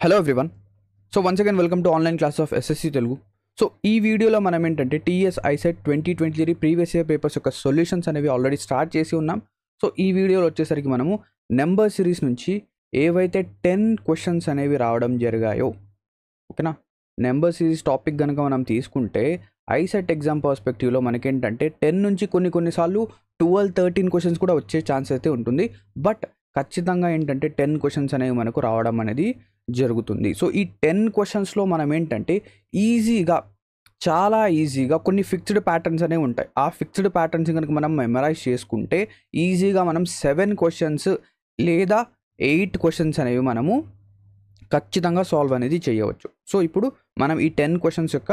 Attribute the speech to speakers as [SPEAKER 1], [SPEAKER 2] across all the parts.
[SPEAKER 1] Hello everyone. So once again welcome to online class of SSC Telugu. So ఈ వీడియోలో మనం ఏంటంటే TS ICET 2023 previous year papers యొక్క solutions అనేవి ఆల్రెడీ స్టార్ట్ చేసి ఉన్నాం. సో ఈ వీడియోలో వచ్చేసరికి మనము నెంబర్ సిరీస్ నుంచి ఏవైతే 10 క్వశ్చన్స్ అనేవి రావడం జరిగాయో, ఓకేనా, నెంబర్ సిరీస్ టాపిక్ కనుక మనం తీసుకుంటే ఐసెట్ ఎగ్జామ్ పర్స్పెక్టివ్లో మనకేంటంటే 10 నుంచి కొన్నిసార్లు 12-13 క్వశ్చన్స్ కూడా వచ్చే ఛాన్స్ అయితే ఉంటుంది. బట్ ఖచ్చితంగా ఏంటంటే 10 క్వశ్చన్స్ అనేవి మనకు రావడం అనేది జరుగుతుంది. సో ఈ 10 క్వశ్చన్స్లో మనం ఏంటంటే చాలా ఈజీగా కొన్ని ఫిక్స్డ్ ప్యాటర్న్స్ అనేవి ఉంటాయి. ఆ ఫిక్స్డ్ ప్యాటర్న్స్ కనుక మనం మెమరైజ్ చేసుకుంటే ఈజీగా మనం 7 క్వశ్చన్స్ లేదా 8 క్వశ్చన్స్ అనేవి మనము ఖచ్చితంగా సాల్వ్ అనేది చేయవచ్చు. సో ఇప్పుడు మనం ఈ 10 క్వశ్చన్స్ యొక్క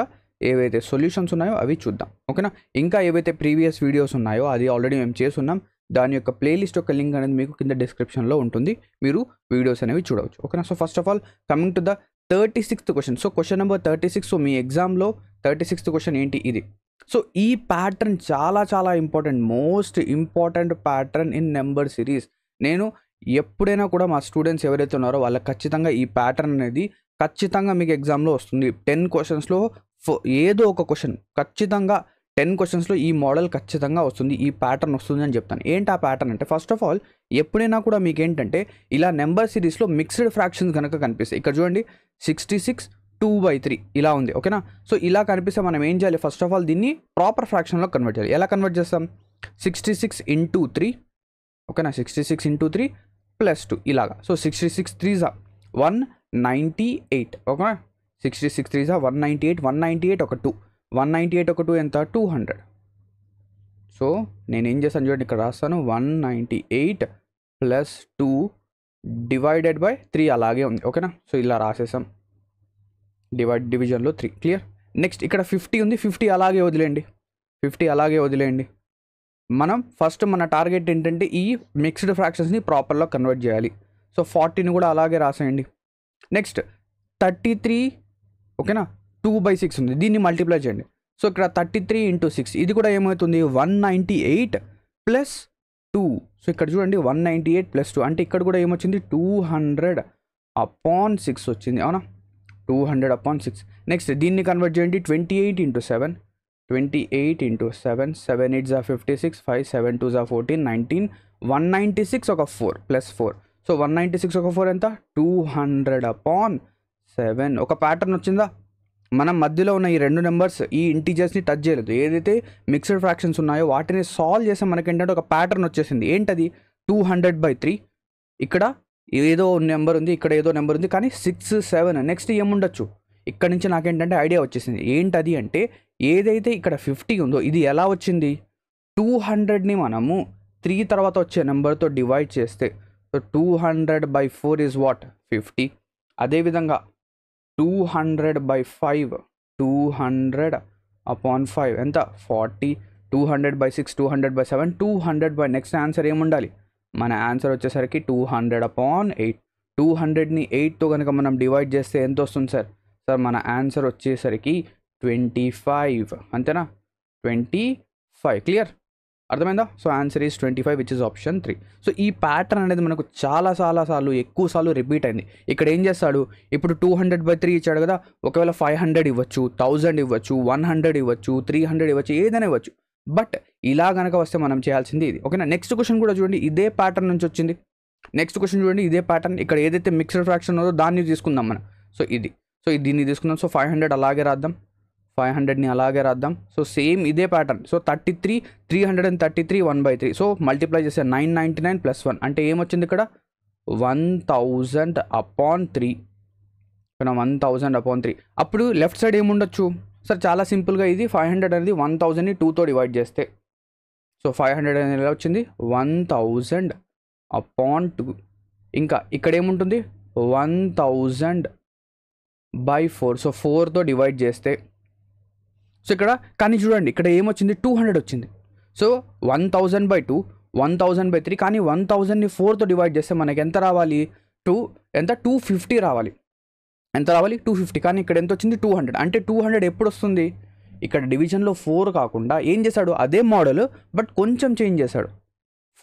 [SPEAKER 1] ఏవైతే సొల్యూషన్స్ ఉన్నాయో అవి చూద్దాం, ఓకేనా. ఇంకా ఏవైతే ప్రీవియస్ వీడియోస్ ఉన్నాయో అది ఆల్రెడీ మేము చేస్తున్నాం. దాని యొక్క ప్లేలిస్ట్ యొక్క లింక్ అనేది మీకు కింద డిస్క్రిప్షన్లో ఉంటుంది, మీరు వీడియోస్ అనేవి చూడవచ్చు, ఓకేనా. So first of all coming to the 36th question. So question number 36. So మీ ఎగ్జామ్లో 36th క్వశ్చన్ ఏంటి ఇది. సో ఈ ప్యాటర్న్ చాలా important, most important pattern in number series. నేను ఎప్పుడైనా కూడా మా స్టూడెంట్స్ ఎవరైతే ఉన్నారో వాళ్ళకి ఖచ్చితంగా ఈ ప్యాటర్న్ అనేది ఖచ్చితంగా మీకు ఎగ్జామ్లో వస్తుంది. 10 క్వశ్చన్స్లో ఏదో ఒక క్వశ్చన్ ఖచ్చితంగా 10 క్వశ్చన్స్లో ఈ మోడల్ ఖచ్చితంగా వస్తుంది, ఈ ప్యాటర్న్ వస్తుంది అని చెప్తాను. ఏంటి ఆ ప్యాటర్న్ అంటే, ఫస్ట్ ఆఫ్ ఆల్ ఎప్పుడైనా కూడా మీకు ఏంటంటే ఇలా నెంబర్ సిరీస్లో మిక్స్డ్ ఫ్రాక్షన్స్ కనుక కనిపిస్తాయి. ఇక్కడ చూడండి 66 2/3 ఇలా ఉంది, ఓకేనా. సో ఇలా కనిపిస్తే మనం ఏం చేయాలి, ఫస్ట్ ఆఫ్ ఆల్ దీన్ని ప్రాపర్ ఫ్రాక్షన్లో కన్వర్ట్ చేయాలి. ఎలా కన్వర్ట్ చేస్తాం, 66 into 3, ఓకేనా, 66 into 3 + 2 ఇలాగా. సో 66 3s 198, ఓకేనా. 66 3s 198, 198 ఒక 2, 198 ఒక 2 ఎంత 200. సో నేను ఏం చేస్తాను చూడండి, ఇక్కడ రాస్తాను 198 + 2 డివైడెడ్ బై 3 అలాగే ఉంది, ఓకేనా. సో ఇలా రాసేసాం, డివిజన్లో 3, క్లియర్. నెక్స్ట్ ఇక్కడ 50 ఉంది, 50 అలాగే వదిలేయండి, 50 అలాగే వదిలేయండి. మనం ఫస్ట్ మన టార్గెట్ ఏంటంటే ఈ మిక్స్డ్ ఫ్రాక్షన్స్ని ప్రాపర్లో కన్వర్ట్ చేయాలి. సో 40ని కూడా అలాగే రాసేయండి. నెక్స్ట్ 33, ఓకేనా, 2/6 ఉంది, దీన్ని మల్టిప్లై చేయండి. సో ఇక్కడ 33 into 6 ఇది కూడా ఏమవుతుంది 198 + 2. సో ఇక్కడ చూడండి 198 + 2 అంటే ఇక్కడ కూడా ఏమొచ్చింది 200/6 వచ్చింది, అవునా, 200/6. నెక్స్ట్ దీన్ని కన్వర్ట్ చేయండి 28 into 7, 28 into 7, 7 8s 56, 5 7 2s 14, 19, 196 ఒక 4 + 4. సో 196 ఒక 4 ఎంత 200/7. ఒక ప్యాటర్న్ వచ్చిందా. మనం మధ్యలో ఉన్న ఈ రెండు నెంబర్స్ ఈ ఇంటీజర్స్ని టచ్ చేయలేదు, ఏదైతే మిక్స్డ్ ఫ్రాక్షన్స్ ఉన్నాయో వాటిని సాల్వ్ చేస్తే మనకేంటంటే ఒక ప్యాటర్న్ వచ్చేసింది. ఏంటది 200/3. ఇక్కడ ఏదో నెంబర్ ఉంది, ఇక్కడ ఏదో నెంబర్ ఉంది, కానీ 6 7 నెక్స్ట్ ఏముండొచ్చు. ఇక్కడ నుంచి నాకేంటంటే ఐడియా వచ్చేసింది. ఏంటది అంటే ఏదైతే ఇక్కడ 50 ఉందో ఇది ఎలా వచ్చింది, 200ని మనము 3 తర్వాత వచ్చే నెంబర్తో డివైడ్ చేస్తే, సో 200/4 is what 50. అదేవిధంగా 200/5, 200/5 ఎంత 40, 200/6, 200/7, 200 నెక్స్ట్ ఆన్సర్ ఏముండాలి, మన ఆన్సర్ వచ్చేసరికి 200/8. 200ని 8తో కనుక మనం డివైడ్ చేస్తే ఎంత వస్తుంది సార్, మన ఆన్సర్ వచ్చేసరికి 25, అంతేనా, 25, క్లియర్, అర్థమైందా. So answer is 25 which is option 3. So ఈ ప్యాటర్న్ అనేది మనకు ఎక్కువ సార్లు రిపీట్ అయింది. ఇక్కడ ఏం చేస్తాడు, ఇప్పుడు 200/3 ఇచ్చాడు కదా, ఒకవేళ 500 ఇవ్వచ్చు, 1000 ఇవ్వచ్చు, 100 ఇవ్వచ్చు, 300 ఇవ్వచ్చు, ఏదైనా ఇవ్వచ్చు. బట్ ఇలా కనుక వస్తే మనం చేయాల్సింది ఇది, ఓకేనా. నెక్స్ట్ క్వశ్చన్ కూడా చూడండి, ఇదే ప్యాటర్న్ నుంచి వచ్చింది. నెక్స్ట్ క్వశ్చన్ చూడండి, ఇదే ప్యాటర్న్. ఇక్కడ ఏదైతే మిక్స్డ్ ఫ్రాక్షన్ ఉందో దాన్ని తీసుకుందాం మనం. సో దీన్ని తీసుకుందాం. సో 500 అలాగే రాద్దాం, 500ని అలాగే రాద్దాం. సో సేమ్ ఇదే ప్యాటర్న్. సో 33 333 1/3. సో మల్టిప్లై చేస్తే 999 + 1 అంటే ఏమొచ్చింది ఇక్కడ 1000/3, 1000/3. అప్పుడు లెఫ్ట్ సైడ్ ఏముండొచ్చు సార్, చాలా సింపుల్గా ఇది 500 అనేది 1000ని 2తో డివైడ్ చేస్తే, సో 500 అనేది ఎలా వచ్చింది 1000/2. ఇంకా ఇక్కడ ఏముంటుంది 1000/4. సో 4తో డివైడ్ చేస్తే, సో ఇక్కడ కానీ చూడండి ఇక్కడ ఏమొచ్చింది 200 వచ్చింది. సో 1000/2, 1000/3, కానీ 1000ని 4తో డివైడ్ చేస్తే మనకి ఎంత రావాలి, 250 రావాలి. ఎంత రావాలి 250, కానీ ఇక్కడ ఎంత వచ్చింది 200. అంటే 200 ఎప్పుడు వస్తుంది, ఇక్కడ డివిజన్లో 4 కాకుండా ఏం చేశాడు, అదే మోడల్ బట్ కొంచెం చేంజ్ చేశాడు.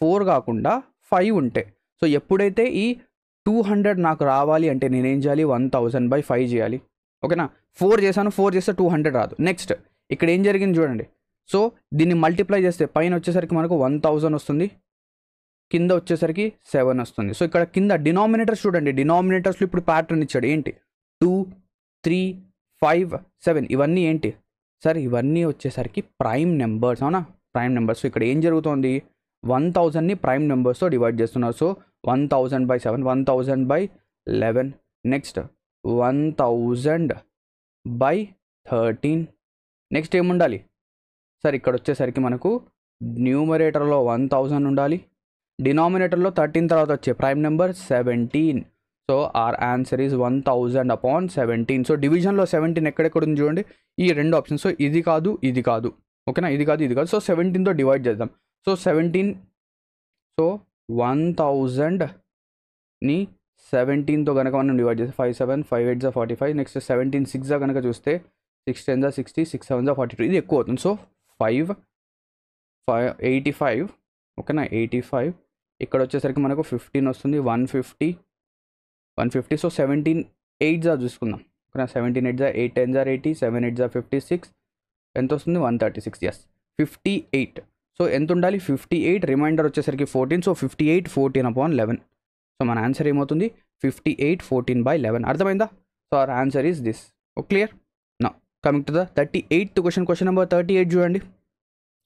[SPEAKER 1] 4 కాకుండా 5 ఉంటే, సో ఎప్పుడైతే ఈ 200 నాకు రావాలి అంటే నేనేం చేయాలి, 1000/5 చేయాలి. ఓకేనా, 4 చేశాను, 4 చేస్తే 200 రాదు. నెక్స్ట్ ఇక్కడ ఏం జరిగింది చూడండి. సో దీన్ని మల్టిప్లై చేస్తే పైన వచ్చేసరికి మనకు 1000 వస్తుంది, కింద వచ్చేసరికి 7 వస్తుంది. సో ఇక్కడ కింద డినామినేటర్స్ చూడండి, డినామినేటర్స్లో ఇప్పుడు ప్యాటర్న్ ఇచ్చాడు. ఏంటి 2, 3, 5, 7 ఇవన్నీ ఏంటి సార్, ఇవన్నీ వచ్చేసరికి ప్రైమ్ నెంబర్స్. అవునా, ప్రైమ్ నెంబర్స్. సో ఇక్కడ ఏం జరుగుతుంది, 1000ని ప్రైమ్ నెంబర్స్తో డివైడ్ చేస్తున్నారు. So 1000/7, 1000/11, next 1000/13. నెక్స్ట్ ఏముండాలి సార్, ఇక్కడ వచ్చేసరికి మనకు న్యూమరేటర్లో 1000 ఉండాలి, డినామినేటర్లో 13 తర్వాత వచ్చే prime number 17. So our answer is 1000/17. So డివిజన్లో 17 ఎక్కడెక్కడ ఉంది చూడండి, ఈ రెండు ఆప్షన్స్. సో ఇది కాదు, ఇది కాదు. ఓకేనా, ఇది కాదు, ఇది కాదు. సో 17తో డివైడ్ చేద్దాం. సో 17, సో 1000ని 17తో కనుక మనం డివైడ్ చేస్తే 5 7 5 8 45. నెక్స్ట్ 17 6 కనుక చూస్తే 6 10 60, 6 7 42. ఇది ఎక్కువ అవుతుంది. సో 85. ఓకేనా, 85. ఇక్కడ వచ్చేసరికి మనకు 15 వస్తుంది, 150. సో 17 8 చూసుకుందాం. ఓకేనా, 17 8 8 10 80, 7 8 56. ఎంత వస్తుంది, 136. ఎస్, 58. సో ఎంత ఉండాలి, 58. రిమైండర్ వచ్చేసరికి 14. సో 58 14/11. సో మన ఆన్సర్ ఏమవుతుంది, 58 14/11. అర్థమైందా? So our answer is this. Oh clear. నా coming to the 38th question, question number 38 చూడండి.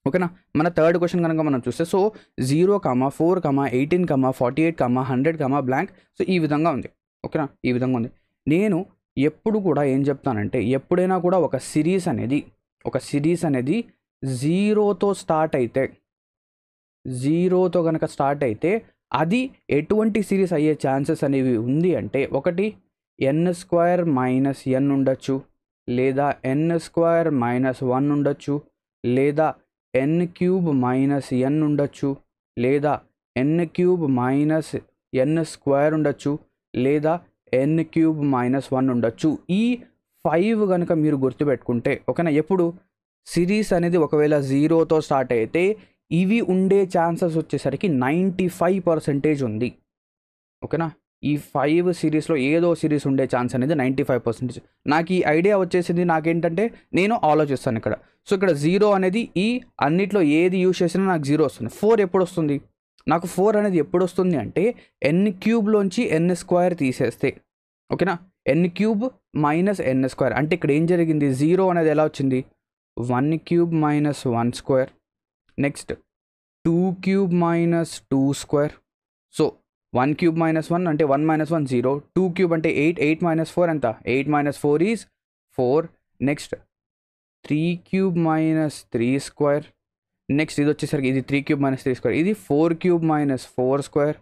[SPEAKER 1] ఓకేనా, మన థర్డ్ క్వశ్చన్ కనుక మనం చూస్తే, సో 0, 4, 18, 48, 100, బ్లాంక్. సో ఈ విధంగా ఉంది. ఓకేనా, ఈ విధంగా ఉంది. నేను ఎప్పుడు కూడా ఏం చెప్తానంటే, ఎప్పుడైనా కూడా ఒక సిరీస్ అనేది 0తో స్టార్ట్ అయితే, 0తో కనుక స్టార్ట్ అయితే అది ఎటువంటి సిరీస్ అయ్యే ఛాన్సెస్ అనేవి ఉంది అంటే, ఒకటి n² - n ఉండొచ్చు, లేదా n² - 1 ఉండొచ్చు, లేదా n³ - n ఉండొచ్చు, లేదా n³ - n² ఉండొచ్చు, లేదా n³ - 1 ఉండొచ్చు. ఈ 5 కనుక మీరు గుర్తుపెట్టుకుంటే, ఓకేనా, ఎప్పుడు సిరీస్ అనేది ఒకవేళ 0తో స్టార్ట్ అయితే ఇవి ఉండే ఛాన్సెస్ వచ్చేసరికి 95% ఉంది. ఓకేనా, ఈ 5 సిరీస్లో ఏదో సిరీస్ ఉండే ఛాన్స్ అనేది 95%. నాకు ఈ ఐడియా వచ్చేసింది. నాకేంటంటే నేను ఆలోచిస్తాను ఇక్కడ. సో ఇక్కడ 0 అనేది ఈ అన్నిట్లో ఏది యూజ్ చేసినా నాకు 0 వస్తుంది. 4 ఎప్పుడు వస్తుంది నాకు, 4 అనేది ఎప్పుడు వస్తుంది అంటే n³ n² తీసేస్తే. ఓకేనా, n³ - n². అంటే ఇక్కడ ఏం జరిగింది, 0 అనేది ఎలా వచ్చింది, 1³ - 1², నెక్స్ట్ 2³ - 2². సో 1³ - 1 అంటే 1 - 1 0, 2³ అంటే 8, 8 - 4 ఎంత, 8 - 4 ఈజ్ 4. నెక్స్ట్ 3³ - 3². నెక్స్ట్ ఇది వచ్చేసరికి ఇది 3³ - 3², ఇది 4³ - 4²,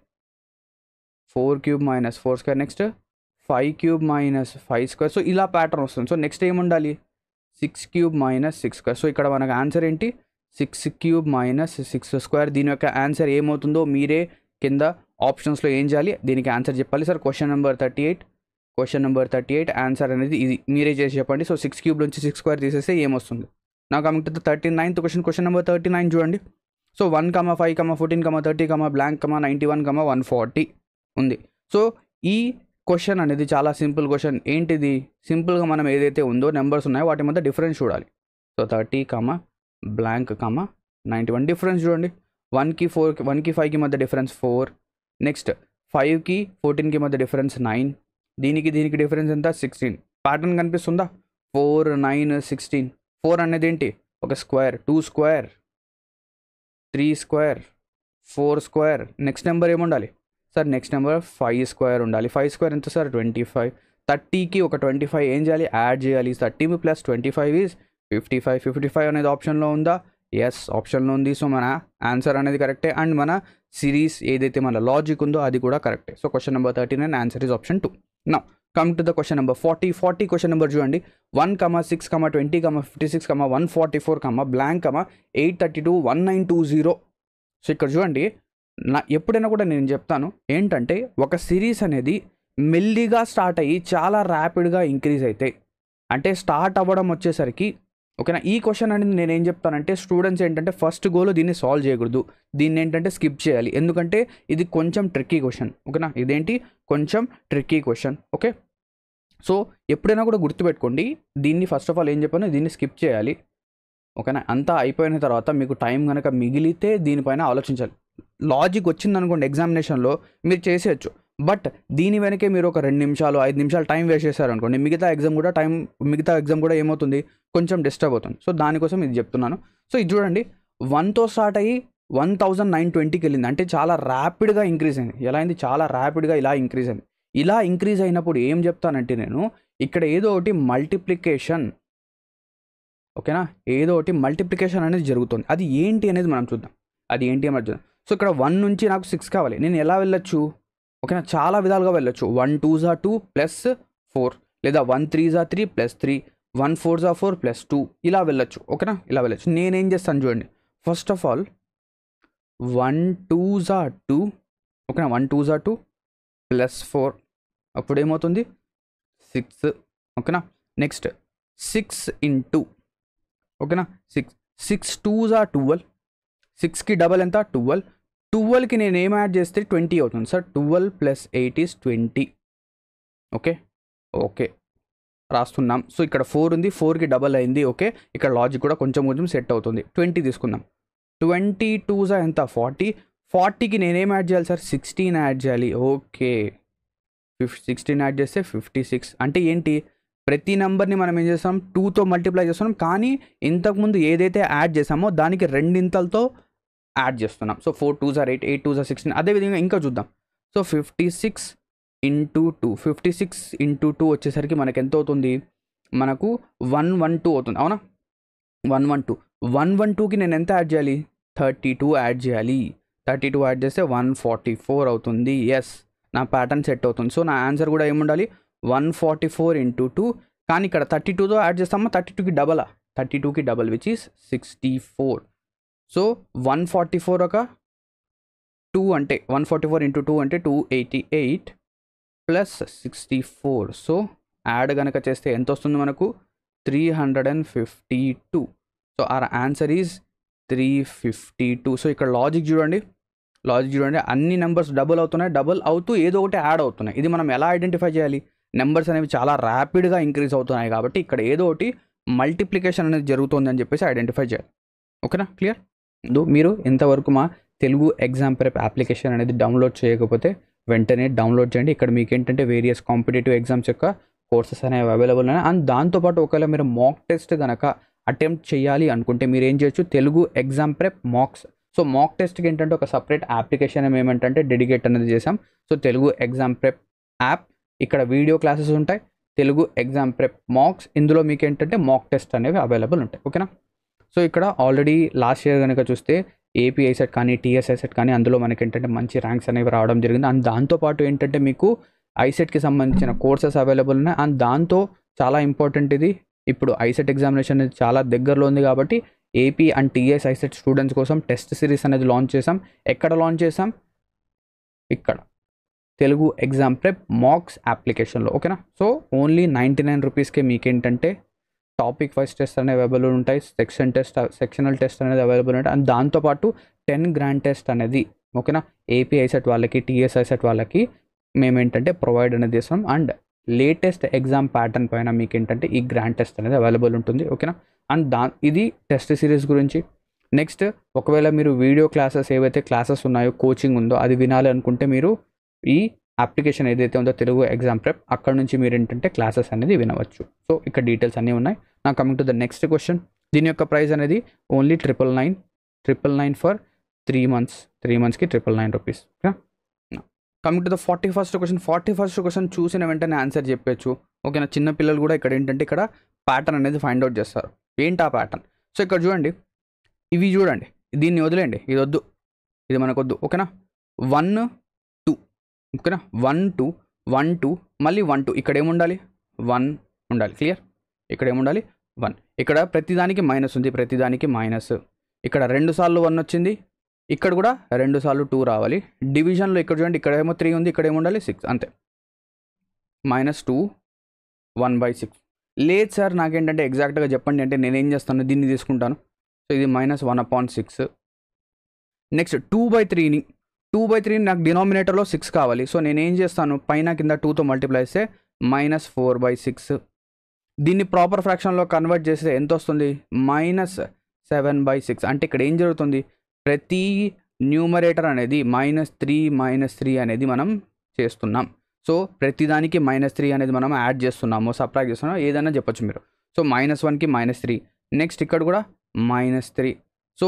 [SPEAKER 1] 4³ - 4². నెక్స్ట్ 5³ - 5². సో ఇలా ప్యాటర్న్ వస్తుంది. సో నెక్స్ట్ ఏముండాలి, 6³ - 6². సో ఇక్కడ మనకు ఆన్సర్ ఏంటి, 6³ - 6². దీని యొక్క ఆన్సర్ ఏమవుతుందో మీరే కింద ఆప్షన్స్లో ఏం చేయాలి, దీనికి ఆన్సర్ చెప్పాలి. సార్ క్వశ్చన్ నెంబర్ 38 ఆన్సర్ అనేది ఇది మీరే చేసి చెప్పండి. సో 6³ నుంచి 6² తీసేస్తే ఏమొస్తుంది. నా coming to the 39th question, question number 39 చూడండి. సో 1, 5, 14, 30, బ్లాంక్, 91, 140 ఉంది. సో ఈ క్వశ్చన్ అనేది చాలా సింపుల్ క్వశ్చన్. ఏంటిది, సింపుల్గా మనం ఏదైతే ఉందో నెంబర్స్ ఉన్నాయో వాటి మధ్య డిఫరెన్స్ చూడాలి. సో 30, బ్లాంక్, 91 డిఫరెన్స్ చూడండి. 1కి 5కి మధ్య డిఫరెన్స్ 4. నెక్స్ట్ 5కి 14కి మధ్య డిఫరెన్స్ 9. దీనికి డిఫరెన్స్ ఎంత, 16. ప్యాటర్న్ కనిపిస్తుందా, 4 9 16. 4 అనేది ఏంటి, ఒక స్క్వేర్, 2², 3², 4². నెక్స్ట్ నెంబర్ ఏముండాలి సార్, నెక్స్ట్ నెంబర్ 5² ఉండాలి. 5² ఎంత సార్, 25. 30కి ఒక 25 ఏం చేయాలి, యాడ్ చేయాలి. 30 + 25 ఈజ్ 55. 55 అనేది ఆప్షన్లో ఉందా, ఎస్ ఆప్షన్లో ఉంది. సో మన ఆన్సర్ అనేది కరెక్టే, అండ్ మన సిరీస్ ఏదైతే మన లాజిక్ ఉందో అది కూడా కరెక్టే. So question number 39 answer is option 2. Now come to the question number 40 question number చూడండి. 1, 6, 20, 56, 144, బ్లాంక్, 832, 1920. సో ఇక్కడ చూడండి, ఎప్పుడైనా కూడా నేను చెప్తాను ఏంటంటే, ఒక సిరీస్ అనేది మెల్లిగా స్టార్ట్ అయ్యి చాలా ర్యాపిడ్గా ఇంక్రీజ్ అయితే, అంటే స్టార్ట్ అవ్వడం వచ్చేసరికి ఓకేనా. ఈ క్వశ్చన్ అనేది నేను ఏం చెప్తానంటే స్టూడెంట్స్ ఏంటంటే ఫస్ట్ గోలో దీన్ని సాల్వ్ చేయకూడదు, దీన్ని ఏంటంటే స్కిప్ చేయాలి, ఎందుకంటే ఇది కొంచెం ట్రిక్కీ క్వశ్చన్. ఓకేనా, ఇదేంటి కొంచెం ట్రిక్కీ క్వశ్చన్. ఓకే, సో ఎప్పుడైనా కూడా గుర్తుపెట్టుకోండి, దీన్ని ఫస్ట్ ఆఫ్ ఆల్ ఏం చెప్పాను, దీన్ని స్కిప్ చేయాలి. ఓకేనా, అంతా అయిపోయిన తర్వాత మీకు టైం కనుక మిగిలితే దీనిపైన ఆలోచించాలి. లాజిక్ వచ్చిందనుకోండి ఎగ్జామినేషన్లో మీరు చేసేయచ్చు, బట్ దీని వెనకే మీరు ఒక 2 నిమిషాలు 5 నిమిషాలు టైం వేస్ట్ చేశారనుకోండి, మిగతా ఎగ్జామ్ కూడా ఏమవుతుంది, కొంచెం డిస్టర్బ్ అవుతుంది. సో దానికోసం ఇది చెప్తున్నాను. సో ఇది చూడండి, 1తో స్టార్ట్ అయ్యి 1920కి వెళ్ళింది, అంటే చాలా ర్యాపిడ్గా ఇంక్రీజ్ అయింది. ఎలా అయింది, చాలా ర్యాపిడ్గా ఇలా ఇంక్రీజ్ అయింది. ఇలా ఇంక్రీజ్ అయినప్పుడు ఏం చెప్తానంటే నేను ఇక్కడ ఏదో ఒకటి మల్టిప్లికేషన్, ఓకేనా, ఏదో ఒకటి మల్టిప్లికేషన్ అనేది జరుగుతుంది. అది ఏంటి అనేది మనం చూద్దాం, అది ఏంటి అనేది చూద్దాం. సో ఇక్కడ 1 నుంచి నాకు 6 కావాలి, నేను ఎలా వెళ్ళొచ్చు, ఓకేనా, చాలా విధాలుగా వెళ్ళొచ్చు. 1 2s are 2 + 4, లేదా 1 3s are 3 + 3, 1 4s are 4 + 2, ఇలా వెళ్ళొచ్చు. ఓకేనా, ఇలా వెళ్ళొచ్చు. నేనేం చేస్తాను చూడండి, first of all 1 2s are 2, ఓకేనా, 1 2s are 2 + 4, అప్పుడు ఏమవుతుంది 6. ఓకేనా, నెక్స్ట్ 6 × ఓకేనా 6 2s are 12, 6కి డబల్ ఎంత 12, 12కి నేను ఏం యాడ్ చేస్తే 20 అవుతుంది సార్. 12 + 8 = 20. ఓకే ఓకే రాస్తున్నాం. సో ఇక్కడ 4 ఉంది, 4కి డబల్ అయింది. ఓకే, ఇక్కడ లాజిక్ కూడా కొంచెం సెట్ అవుతుంది. 20 తీసుకుందాం. 20 2s are ఎంత 40, 40కి నేనేం యాడ్ చేయాలి సార్, 16 యాడ్ చేయాలి. ఓకే, 16 యాడ్ చేస్తే 56. అంటే ఏంటి, ప్రతి నెంబర్ని మనం ఏం చేస్తాం 2తో మల్టిప్లై చేస్తున్నాం, కానీ ఇంతకుముందు ఏదైతే యాడ్ చేసామో దానికి రెండింతలతో యాడ్ చేస్తున్నాం. So 4 2s are 8, 8 2s are 16. అదేవిధంగా ఇంకా చూద్దాం. సో 56 × 2, 56 × 2 వచ్చేసరికి మనకి ఎంత అవుతుంది, మనకు 112 అవుతుంది. అవునా, 112. 112కి నేను ఎంత యాడ్ చేయాలి, 32 యాడ్ చేయాలి. 32 యాడ్ చేస్తే 144 అవుతుంది. ఎస్, నా ప్యాటర్న్ సెట్ అవుతుంది. సో నా ఆన్సర్ కూడా ఏముండాలి, 144 × 2. కానీ ఇక్కడ 32తో యాడ్ చేస్తామా, 32కి డబలా, 32కి డబల్ విచ్ ఈస్ 64. సో 144 ఒక 2 అంటే 144 × 2 అంటే 288 + 64. సో యాడ్ కనుక చేస్తే ఎంత వస్తుంది మనకు, 352. So our answer is 352. So ఇక్కడ లాజిక్ చూడండి, అన్ని నెంబర్స్ డబుల్ అవుతున్నాయి, డబుల్ అవుతూ ఏదో ఒకటి యాడ్ అవుతున్నాయి. ఇది మనం ఎలా ఐడెంటిఫై చేయాలి, నెంబర్స్ అనేవి చాలా ర్యాపిడ్గా ఇంక్రీజ్ అవుతున్నాయి కాబట్టి ఇక్కడ ఏదో ఒకటి మల్టిప్లికేషన్ అనేది జరుగుతుంది అని చెప్పేసి ఐడెంటిఫై చేయాలి. ఓకేనా, క్లియర్. మీరు ఇంతవరకు మా తెలుగు ఎగ్జామ్ ప్రెప్ అప్లికేషన్ అనేది డౌన్లోడ్ చేయకపోతే వెంటనే డౌన్లోడ్ చేయండి. ఇక్కడ మీకు ఏంటంటే వేరియస్ కాంపిటేటివ్ ఎగ్జామ్స్ యొక్క కోర్సెస్ అనేవి అవైలబుల్ ఉన్నాయి. అండ్ దాంతోపాటు ఒకవేళ మీరు మాక్ టెస్ట్ కనుక అటెంప్ట్ చేయాలి అనుకుంటే మీరు ఏం చేయొచ్చు, Telugu exam prep mocks. So mock టెస్ట్కి ఏంటంటే ఒక సపరేట్ అప్లికేషన్ ఏమంటే డెడికేట్ అనేది చేసాం. So Telugu exam prep app, ఇక్కడ వీడియో క్లాసెస్ ఉంటాయి, తెలుగు ఎగ్జామ్ ప్రెప్ మాక్స్, ఇందులో మీకు ఏంటంటే మాక్ టెస్ట్ అనేవి అవైలబుల్ ఉంటాయి. ఓకేనా. సో ఇక్కడ ఆల్రెడీ లాస్ట్ ఇయర్ కనుక చూస్తే ఏపీ ఐసెట్ కానీ టీఎస్ ఐసెట్ కానీ అందులో మనకి ఏంటంటే మంచి ర్యాంక్స్ అనేవి రావడం జరిగింది. అండ్ దాంతోపాటు ఏంటంటే మీకు ఐసెట్కి సంబంధించిన కోర్సెస్ అవైలబుల్ ఉన్నాయి. అండ్ దాంతో చాలా ఇంపార్టెంట్ ఇది, ఇప్పుడు ఐసెట్ ఎగ్జామినేషన్ అనేది చాలా దగ్గరలో ఉంది కాబట్టి AP and TS ICET students కోసం టెస్ట్ సిరీస్ అనేది లాంచ్ చేసాం. ఎక్కడ లాంచ్ చేసాం, ఇక్కడ తెలుగు ఎగ్జామ్ ప్రెప్ మాక్స్ అప్లికేషన్లో. ఓకేనా. సో ఓన్లీ 99 రూపీస్కే మీకేంటంటే టాపిక్ వైజ్ టెస్ట్ అనేవి అవైలబుల్ ఉంటాయి, సెక్షనల్ టెస్ట్ అనేది అవైలబుల్ ఉంటాయి. అండ్ దాంతోపాటు 10 గ్రాండ్ టెస్ట్ అనేది, ఓకేనా, ఏపీ ఐసెట్ వాళ్ళకి టీఎస్ ఐసెట్ వాళ్ళకి మేమేంటంటే ప్రొవైడ్ అనేది చేస్తాం. అండ్ లేటెస్ట్ ఎగ్జామ్ ప్యాటర్న్ పైన మీకు ఏంటంటే ఈ గ్రాండ్ టెస్ట్ అనేది అవైలబుల్ ఉంటుంది. ఓకేనా. అండ్ ఇది టెస్ట్ సిరీస్ గురించి. నెక్స్ట్ ఒకవేళ మీరు వీడియో క్లాసెస్ ఏవైతే క్లాసెస్ ఉన్నాయో, కోచింగ్ ఉందో అది వినాలి అనుకుంటే మీరు ఈ అప్లికేషన్ ఏదైతే ఉందో తెలుగు ఎగ్జామ్ ప్రెప్, అక్కడ నుంచి మీరు ఏంటంటే క్లాసెస్ అనేది వినవచ్చు. సో ఇక్కడ డీటెయిల్స్ అన్నీ ఉన్నాయి. నా coming to the next question, దీని యొక్క ప్రైస్ అనేది only 999 for 3 months, 3 monthsకి 999 rupees. Coming to the 41st question. 41st question చూసిన వెంటనే ఆన్సర్ చెప్పచ్చు. ఓకేనా. చిన్న పిల్లలు కూడా ఇక్కడ ఏంటంటే ఇక్కడ ప్యాటర్న్ అనేది ఫైండ్ అవుట్ చేస్తారు. ఏంటి ఆ ప్యాటర్న్? సో ఇక్కడ చూడండి, ఇవి చూడండి, దీన్ని వదిలేండి, ఇది వద్దు, ఇది మనకొద్దు. ఓకేనా. 1 2, ఓకేనా, 1 2 1 2 మళ్ళీ 1 2, ఇక్కడ ఏముండాలి 1 ఉండాలి. క్లియర్. ఇక్కడ ఏముండాలి 1. ఇక్కడ ప్రతిదానికి మైనస్ ఉంది, ప్రతిదానికి మైనస్. ఇక్కడ 2 సార్లు 1 వచ్చింది, ఇక్కడ కూడా 2 సార్లు 2 రావాలి. డివిజన్లో ఇక్కడ చూడండి, ఇక్కడ ఏమో 3 ఉంది, ఇక్కడ ఏముండాలి 6, అంతే. -2 1/6. లేదు సార్ నాకేంటంటే ఎగ్జాక్ట్గా చెప్పండి అంటే నేనేం చేస్తాను, దీన్ని తీసుకుంటాను. సో ఇది -1/6. నెక్స్ట్ 2/3ని 2/3 నాకు డినామినేటర్లో 6 కావాలి. సో నేనేం చేస్తాను, పైన కింద 2తో మల్టిప్లై చేస్తే -4/6. దీన్ని ప్రాపర్ ఫ్రాక్షన్లో కన్వర్ట్ చేస్తే ఎంత వస్తుంది, -7/6. అంటే ఇక్కడ ఏం జరుగుతుంది, ప్రతి న్యూమరేటర్ అనేది -3 అనేది మనం చేస్తున్నాం. సో ప్రతిదానికి -3 అనేది మనం యాడ్ చేస్తున్నాము, సబ్ట్రాక్ట్ చేస్తున్నాము, ఏదైనా చెప్పొచ్చు మీరు. సో -1కి -3, నెక్స్ట్ ఇక్కడ కూడా -3. సో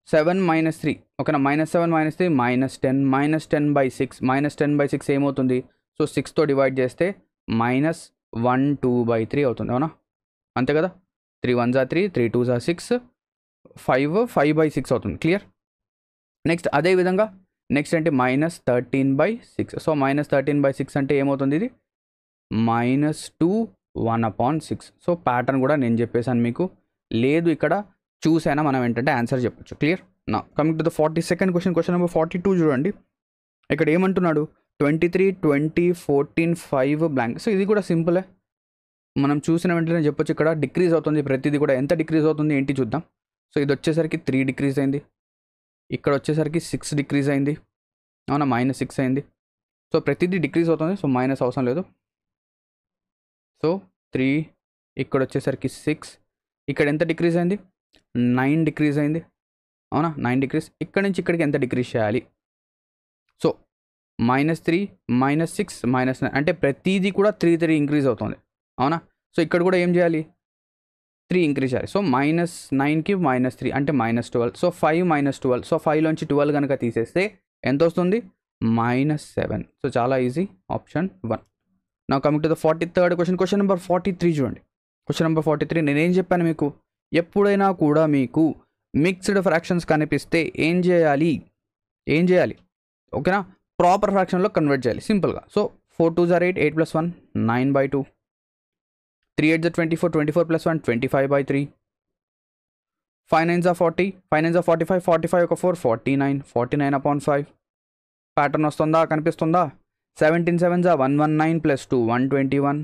[SPEAKER 1] 7 -3 ఓకేనా, -7 -3 -10 -10/6 -10/6 ఏమవుతుంది, సో 6తో డివైడ్ చేస్తే -1/2/3 అవుతుంది, అవునా, అంతే కదా. 3 1s are 3, 3 2s are 6, 5/6 అవుతుంది. క్లియర్. నెక్స్ట్ అదేవిధంగా నెక్స్ట్ ఏంటి, -13/6. సో -13/6 అంటే ఏమవుతుంది, ఇది -2 1/6. సో ప్యాటర్న్ కూడా నేను చెప్పేశాను మీకు, లేదు ఇక్కడ చూసైనా మనం ఏంటంటే ఆన్సర్ చెప్పొచ్చు. క్లియర్. నా coming to the 42nd question, question number 42 చూడండి. ఇక్కడ ఏమంటున్నాడు, 23 20 14 5 బ్లాంక్. సో ఇది కూడా సింపులే, మనం చూసిన వెంటనే చెప్పొచ్చు. ఇక్కడ డిక్రీజ్ అవుతుంది ప్రతిదీ కూడా, ఎంత డిక్రీజ్ అవుతుంది ఏంటి చూద్దాం. సో ఇది వచ్చేసరికి 3 డిక్రీజ్ అయింది, ఇక్కడ వచ్చేసరికి 6 డిక్రీజ్ అయింది, అవునా, -6 అయింది. సో ప్రతిదీ డిక్రీజ్ అవుతుంది, సో మైనస్ అవసరం లేదు. సో 3, ఇక్కడ వచ్చేసరికి 6, ఇక్కడ ఎంత డిక్రీజ్ అయింది, 9 డిక్రీజ్ అయింది, అవునా, 9 డిక్రీజ్. ఇక్కడ నుంచి ఇక్కడికి ఎంత డిక్రీజ్ చేయాలి, సో -3 -6 -9 అంటే ప్రతిదీ కూడా 3 ఇంక్రీజ్ అవుతుంది, అవునా. సో ఇక్కడ కూడా ఏం చేయాలి, 3 ఇంక్రీజ్ చేయాలి. సో -9కి -3 అంటే -12. సో 5 -12. సో 5లోంచి 12 కనుక తీసేస్తే ఎంత వస్తుంది, -7. సో చాలా ఈజీ, ఆప్షన్ 1. నా coming to the 43rd question, question number 43 చూడండి. క్వశ్చన్ నెంబర్ 43 నేనేం చెప్పాను మీకు, ఎప్పుడైనా కూడా మీకు మిక్స్డ్ ఫ్రాక్షన్స్ కనిపిస్తే ఏం చేయాలి, ఓకేనా, ప్రాపర్ ఫ్రాక్షన్లో కన్వర్ట్ చేయాలి సింపుల్గా. So 4 2s are 8, 8 + 1 9/2, 3 8s are 24, 24 + 1 25/3, 5 9s are 40, 5 9s are 45, 45 ఒక 4 49, 49/5. ప్యాటర్న్ వస్తుందా, కనిపిస్తుందా. 17 7s are 119 + 2 121,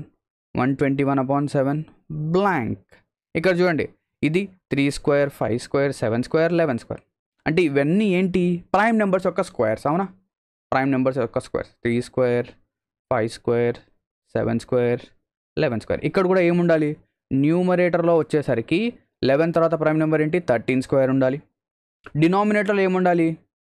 [SPEAKER 1] 121/7 బ్లాంక్. ఇక్కడ చూడండి, ఇది 3² 5² 7² 11². అంటే ఇవన్నీ ఏంటి, ప్రైమ్ నెంబర్స్ యొక్క స్క్వేర్స్, అవునా, ప్రైమ్ నెంబర్స్ యొక్క స్క్వేర్స్. 3² 5² 7² 11². ఇక్కడ కూడా ఏముండాలి, న్యూమరేటర్లో వచ్చేసరికి 11 తర్వాత ప్రైమ్ నెంబర్ ఏంటి, 13² ఉండాలి. డినామినేటర్లో ఏముండాలి,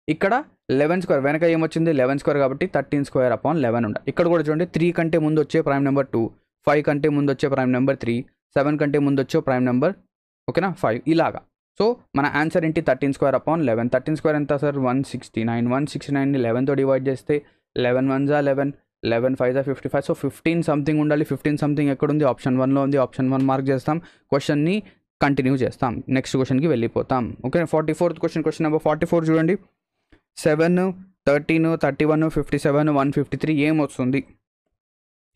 [SPEAKER 1] ఇక్కడ 11², వెనక ఏమొచ్చింది 11² కాబట్టి 13²/11 ఉండాలి. ఇక్కడ కూడా చూడండి, 3 కంటే ముందు వచ్చే ప్రైమ్ నెంబర్ 2, 5 కంటే ముందు వచ్చే ప్రైమ్ నెంబర్ 3, 7 కంటే ముందు వచ్చే ప్రైమ్ నెంబర్, ఓకేనా, 5 ఇలాగా. సో మన ఆన్సర్ ఏంటి, 13²/11. 13² ఎంత సార్, 169. 169ని 11తో డివైడ్ చేస్తే 11 1s are 11, 11 5s are 55. So 15 something ఉండాలి. 15 సంథింగ్ ఎక్కడుంది, ఆప్షన్ 1లో ఉంది. ఆప్షన్ 1 మార్క్ చేస్తాం, క్వశ్చన్ని కంటిన్యూ చేస్తాం, నెక్స్ట్ క్వశ్చన్కి వెళ్ళిపోతాం. Okay, 44th question, question number 44 చూడండి. 7 13 31 57 153 ఏమొస్తుంది,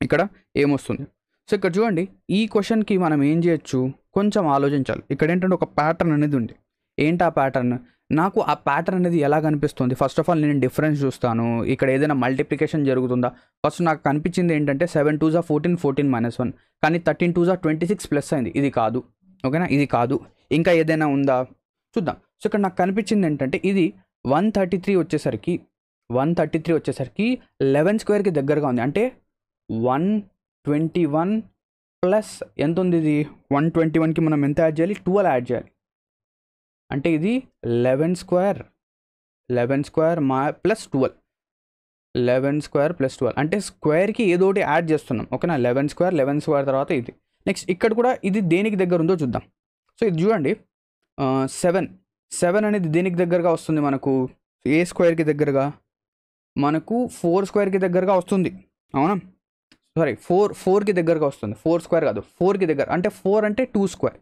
[SPEAKER 1] ఇక్కడ ఏమొస్తుంది. సో ఇక్కడ చూడండి, ఈ క్వశ్చన్కి మనం ఏం చేయొచ్చు, కొంచెం ఆలోచించాలి. ఇక్కడ ఏంటంటే ఒక ప్యాటర్న్ అనేది ఉంది. ఏంటి ఆ ప్యాటర్న్, నాకు ఆ ప్యాటర్న్ అనేది ఎలా కనిపిస్తుంది. ఫస్ట్ ఆఫ్ ఆల్ నేను డిఫరెన్స్ చూస్తాను, ఇక్కడ ఏదైనా మల్టిప్లికేషన్ జరుగుతుందా. ఫస్ట్ నాకు కనిపించింది ఏంటంటే 7 2s are 14, 14 - 1, కానీ 13 2s are 26 ప్లస్ అయింది, ఇది కాదు, ఓకేనా, ఇది కాదు. ఇంకా ఏదైనా ఉందా చూద్దాం. సో ఇక్కడ నాకు కనిపించింది ఏంటంటే ఇది 133 వచ్చేసరికి 11²కి దగ్గరగా ఉంది. అంటే 121 ప్లస్ ఎంత ఉంది, ఇది 121కి మనం ఎంత యాడ్ చేయాలి, 12 యాడ్ చేయాలి. అంటే ఇది 11² ప్లస్ 12, 11² ప్లస్ 12 అంటే స్క్వేర్కి ఏదో ఒకటి యాడ్ చేస్తున్నాం, ఓకేనా. 11² తర్వాత ఇది. నెక్స్ట్ ఇక్కడ కూడా ఇది దేనికి దగ్గర ఉందో చూద్దాం. సో ఇది చూడండి, 7 అనేది దేనికి దగ్గరగా వస్తుంది మనకు, ఏ స్క్వేర్కి దగ్గరగా, మనకు 4² దగ్గరగా వస్తుంది, అవునా. సారీ 4కి దగ్గరగా వస్తుంది, 4² కాదు, 4కి దగ్గర. అంటే 4 అంటే 2².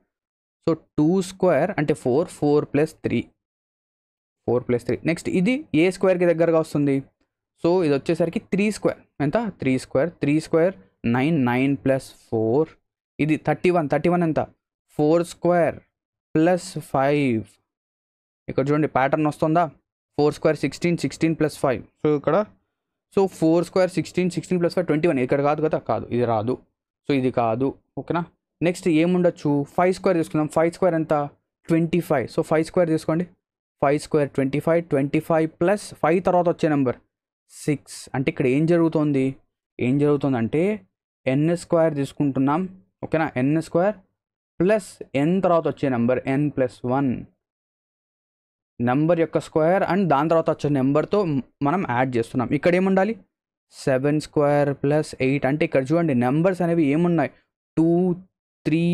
[SPEAKER 1] సో 2² అంటే 4 + 3, 4 + 3. నెక్స్ట్ ఇది ఏ స్క్వేర్కి దగ్గరగా వస్తుంది, సో ఇది వచ్చేసరికి 3². ఎంత, 3² 9, 9 + 4, ఇది 31 ఎంత, 4² + 5. ఇక్కడ చూడండి ప్యాటర్న్ వస్తుందా, 4² 16, 16 + 5. సో ఇక్కడ సో 4² 16, 16 + 5 21. ఇక్కడ కాదు కదా, కాదు, ఇది రాదు. సో ఇది కాదు, ఓకేనా. నెక్స్ట్ ఏముండొచ్చు 5 స్క్వేర్ తీసుకుందాం. 5 స్క్వేర్ ఎంత 25. సో 5 స్క్వేర్ తీసుకోండి. 5 స్క్వేర్ 25. 25 ప్లస్ 5 తర్వాత వచ్చే నెంబర్ 6. అంటే ఇక్కడ ఏం జరుగుతుందంటే ఎన్ స్క్వేర్ తీసుకుంటున్నాం. ఓకేనా, ఎన్ స్క్వేర్ ప్లస్ ఎన్ తర్వాత వచ్చే నెంబర్ ఎన్ ప్లస్ 1 నెంబర్ యొక్క స్క్వేర్ అండ్ దాని తర్వాత వచ్చే నెంబర్తో మనం యాడ్ చేస్తున్నాం. ఇక్కడ ఏముండాలి 7 స్క్వేర్ ప్లస్ 8. అంటే ఇక్కడ చూడండి నెంబర్స్ అనేవి ఏమున్నాయి 2, 3,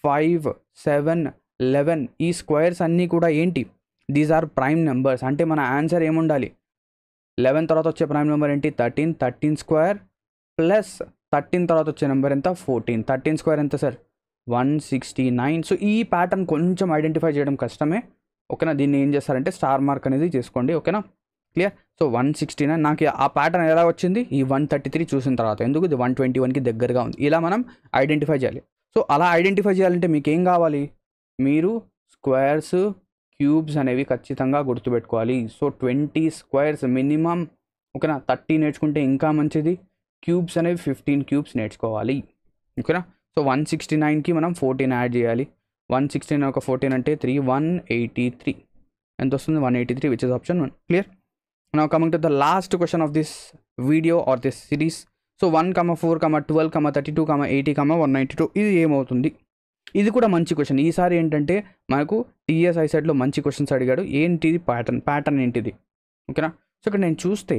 [SPEAKER 1] 5, 7, 11. ఈ స్క్వేర్స్ అన్నీ కూడా ఏంటి, దీస్ ఆర్ ప్రైమ్ నెంబర్స్. అంటే మన ఆన్సర్ ఏముండాలి 11 తర్వాత వచ్చే ప్రైమ్ నెంబర్ ఏంటి 13. 13 స్క్వేర్ ప్లస్ 13 తర్వాత వచ్చే నెంబర్ ఎంత 14. 13 స్క్వేర్ ఎంత సార్ 169. సో ఈ ప్యాటర్న్ కొంచెం ఐడెంటిఫై చేయడం కష్టమే. ఓకేనా, దీన్ని ఏం చేస్తారంటే స్టార్ మార్క్ అనేది చేసుకోండి. ఓకేనా, క్లియర్. సో 169 నాకు ఆ ప్యాటర్న్ ఎలా వచ్చింది ఈ 133 చూసిన తర్వాత, ఎందుకు ఇది 121కి దగ్గరగా ఉంది. ఇలా మనం ఐడెంటిఫై చేయాలి. సో అలా ఐడెంటిఫై చేయాలంటే మీకు ఏం కావాలి, మీరు స్క్వేర్స్ క్యూబ్స్ అనేవి ఖచ్చితంగా గుర్తుపెట్టుకోవాలి. So 20 squares minimum. ఓకేనా, 30 నేర్చుకుంటే ఇంకా మంచిది. క్యూబ్స్ అనేవి 15 క్యూబ్స్ నేర్చుకోవాలి. ఓకేనా, సో 169కి మనం 14 యాడ్ చేయాలి. 169 ఒక 14 అంటే 3 183. ఎంత వస్తుంది 183, which is option 1. Clear. Now coming to the last question of this video or this series. So 1, 4, 12, 32, 80, 192. ఇది ఏమవుతుంది? ఇది కూడా మంచి క్వశ్చన్. ఈసారి ఏంటంటే మనకు టీఎస్ ఐసెట్లో మంచి క్వశ్చన్స్ అడిగాడు. ఏంటిది ప్యాటర్న్ ఏంటిది? ఓకేనా, సో ఇక్కడ నేను చూస్తే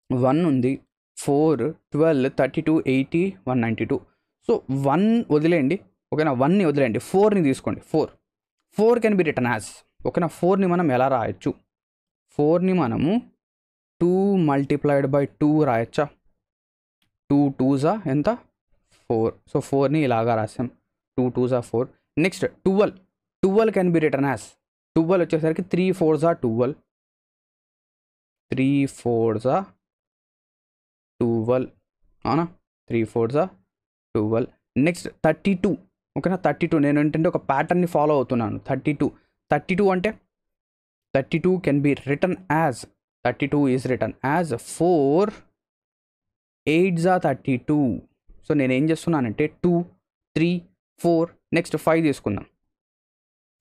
[SPEAKER 1] 1 ఉంది, 4, 12, 32, 80, 192. సో 1 వదిలేయండి. ఓకేనా, 1ని వదిలేయండి, 4ని తీసుకోండి. 4 కెన్ బి రిటర్న్ యాజ్. ఓకేనా, 4ని మనం ఎలా రాయొచ్చు, 4ని మనము 2 మల్టిప్లైడ్ బై 2 రాయొచ్చా? 2 2s ఎంత 4. సో 4ని ఇలాగా రాసాం, 2 2s 4. Next 12 can be return as. 12 వచ్చేసరికి 3 4s 12. 3 4s 12. అవునా, 3 4s 12. నెక్స్ట్ 32. ఓకేనా, 32 నేను ఏంటంటే ఒక ప్యాటర్న్ని ఫాలో అవుతున్నాను. 32 అంటే 32 can be return as, 32 is return as 4 8s 32. So నేను ఏం చేస్తున్నానంటే 2 3 4 నెక్స్ట్ 5 తీసుకుందాం.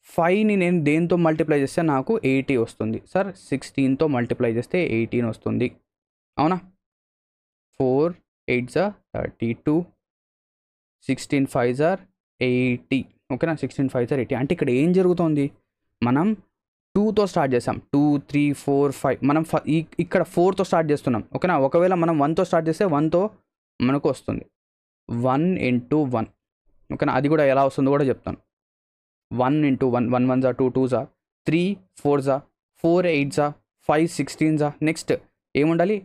[SPEAKER 1] 5ని నేను దేంతో మల్టిప్లై చేస్తే నాకు 80 వస్తుంది. సార్ 16తో మల్టిప్లై చేస్తే 18 వస్తుంది. అవునా, 4 8s 32, 16 5s 80. ఓకేనా, 16 5s 80. అంటే ఇక్కడ ఏం జరుగుతుంది, మనం 2తో స్టార్ట్ చేసాం, 2 3 4 5. మనం ఇక్కడ 4తో స్టార్ట్ చేస్తున్నాం. ఓకేనా, ఒకవేళ మనం 1తో స్టార్ట్ చేస్తే 1తో మనకు వస్తుంది 1 into 1. ఓకేనా, అది కూడా ఎలా వస్తుందో కూడా చెప్తాను. 1 into 1, 1 1s 2 2s 3 4s 4 8s 5 16s. Next ఏముండాలి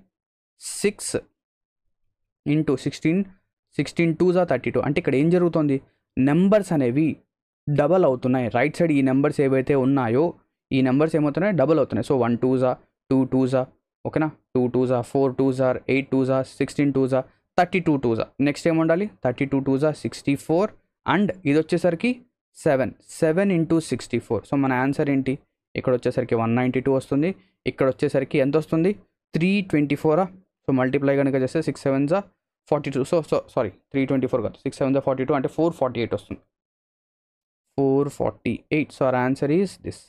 [SPEAKER 1] 6 into 16 2s 32. అంటే ఇక్కడ ఏం జరుగుతుంది, నెంబర్స్ అనేవి డబల్ అవుతున్నాయి. రైట్ సైడ్ ఈ నెంబర్స్ ఏవైతే ఉన్నాయో ఈ నెంబర్స్ ఏమవుతున్నాయి, డబల్ అవుతున్నాయి. So 1 2s 2 2s. ఓకేనా, 2 2s 4 2s 8 2s 16 2s 32 2s. Next ఏముండాలి 32 2s 64. అండ్ ఇది వచ్చేసరికి 7 into 64. సో మన ఆన్సర్ ఏంటి, ఇక్కడ వచ్చేసరికి 192 వస్తుంది. ఇక్కడ వచ్చేసరికి ఎంత వస్తుంది 324. సో మల్టిప్లై కనుక చేస్తే 6 7s 42. సో సారీ 324 కాదు, 6 7s 42 అంటే 448 వస్తుంది. 448. So our answer is this.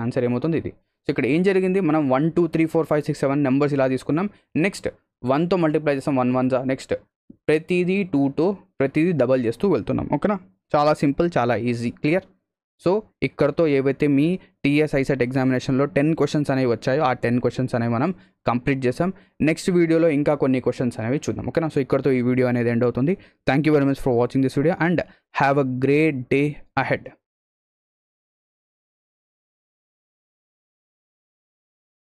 [SPEAKER 1] Answer ఏమవుతుంది ఇది. సో ఇక్కడ ఏం జరిగింది, మనం 1 2 3 4 5 6 7 నెంబర్స్ ఇలా తీసుకున్నాం. నెక్స్ట్ 1తో మల్టిప్లై చేస్తాం 1 1s. నెక్స్ట్ ప్రతిదీ 2తో ప్రతిదీ డబల్ చేస్తూ వెళ్తున్నాం. ఓకేనా, చాలా సింపుల్, చాలా ఈజీ. క్లియర్. సో ఇక్కడతో ఏవైతే మీ టీఎస్ ఐసెట్ ఎగ్జామినేషన్లో 10 క్వశ్చన్స్ అనేవి వచ్చాయో ఆ 10 క్వశ్చన్స్ అనేవి మనం కంప్లీట్ చేసాం. నెక్స్ట్ వీడియోలో ఇంకా కొన్ని క్వశ్చన్స్ అనేవి చూద్దాం. ఓకేనా, సో ఇక్కడతో ఈ వీడియో అనేది ఎండ్ అవుతుంది. Thank you very much for watching this video and have a great day ahead.